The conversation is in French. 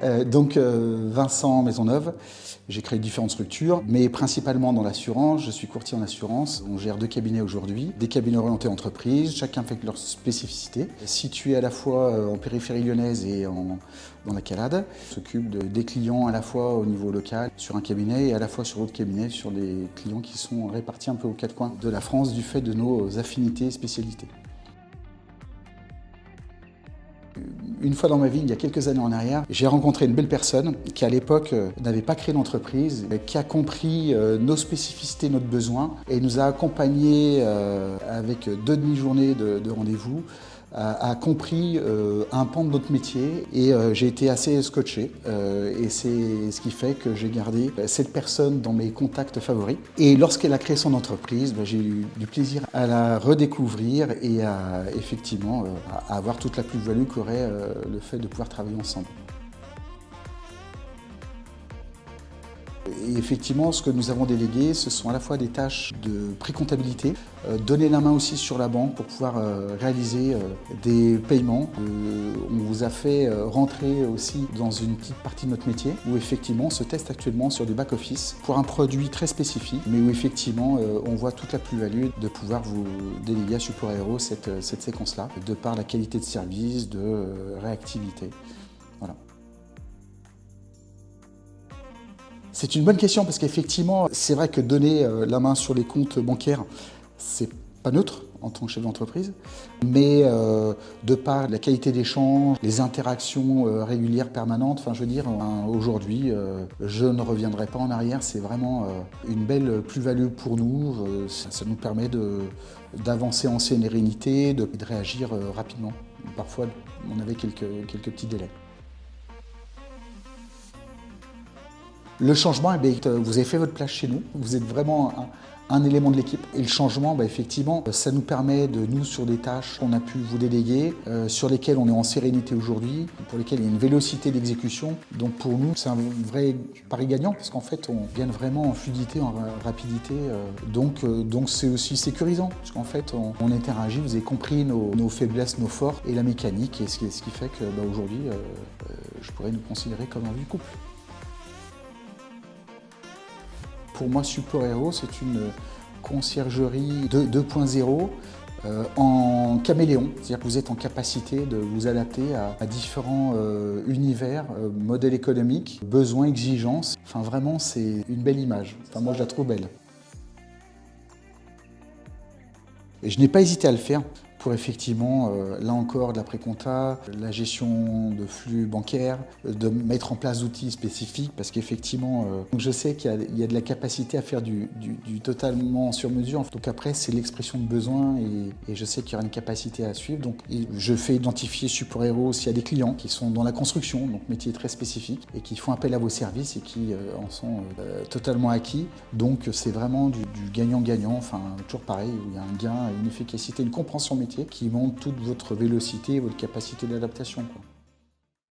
Vincent Maisonneuve, j'ai créé différentes structures, mais principalement dans l'assurance. Je suis courtier en assurance. On gère 2 cabinets aujourd'hui, des cabinets orientés entreprises, chacun avec leur spécificité. Situé à la fois en périphérie lyonnaise et dans la Calade. On s'occupe des clients à la fois au niveau local sur un cabinet et à la fois sur d'autres cabinets sur des clients qui sont répartis un peu aux 4 coins de la France du fait de nos affinités et spécialités. Une fois dans ma vie, il y a quelques années en arrière, j'ai rencontré une belle personne qui à l'époque n'avait pas créé d'entreprise, qui a compris nos spécificités, notre besoin et nous a accompagnés avec 2 demi-journées de rendez-vous, a compris un pan de notre métier et j'ai été assez scotché et c'est ce qui fait que j'ai gardé cette personne dans mes contacts favoris. Et lorsqu'elle a créé son entreprise, j'ai eu du plaisir à la redécouvrir et à effectivement à avoir toute la plus-value qu'aurait le fait de pouvoir travailler ensemble. Et effectivement, ce que nous avons délégué, ce sont à la fois des tâches de pré-comptabilité, donner la main aussi sur la banque pour pouvoir réaliser des paiements. On vous a fait rentrer aussi dans une petite partie de notre métier où effectivement on se teste actuellement sur du back-office pour un produit très spécifique, mais où effectivement on voit toute la plus-value de pouvoir vous déléguer à Support Aéro cette séquence-là, de par la qualité de service, de réactivité. Voilà. C'est une bonne question parce qu'effectivement, c'est vrai que donner la main sur les comptes bancaires, c'est pas neutre en tant que chef d'entreprise, mais de par la qualité d'échange, les interactions régulières, permanentes, enfin je veux dire, aujourd'hui, je ne reviendrai pas en arrière, c'est vraiment une belle plus-value pour nous, ça nous permet d'avancer en sérénité, de réagir rapidement. Parfois, on avait quelques petits délais. Le changement, vous avez fait votre place chez nous, vous êtes vraiment un élément de l'équipe. Et le changement, effectivement, ça nous permet de nous sur des tâches qu'on a pu vous déléguer, sur lesquelles on est en sérénité aujourd'hui, pour lesquelles il y a une vélocité d'exécution. Donc pour nous, c'est un vrai pari gagnant, parce qu'en fait, on gagne vraiment en fluidité, en rapidité. Donc c'est aussi sécurisant, parce qu'en fait, on interagit, vous avez compris nos faiblesses, nos forces, et la mécanique, et ce qui fait que aujourd'hui, je pourrais nous considérer comme un vieux couple. Pour moi, Support Aéro, c'est une conciergerie 2.0 en caméléon. C'est-à-dire que vous êtes en capacité de vous adapter à différents univers, modèles économiques, besoins, exigences. Enfin, vraiment, c'est une belle image. Enfin, moi, je la trouve belle. Et je n'ai pas hésité à le faire pour effectivement, là encore, de la pré-compta, la gestion de flux bancaires, de mettre en place d'outils spécifiques parce qu'effectivement, je sais qu'il y a de la capacité à faire du totalement sur mesure. Donc après, c'est l'expression de besoin et je sais qu'il y aura une capacité à suivre. Donc je fais identifier Support Aéro s'il y a des clients qui sont dans la construction, donc métier très spécifique, et qui font appel à vos services et qui en sont totalement acquis. Donc c'est vraiment du gagnant-gagnant, enfin toujours pareil, où il y a un gain, une efficacité, une compréhension métier qui montre toute votre vélocité et votre capacité d'adaptation.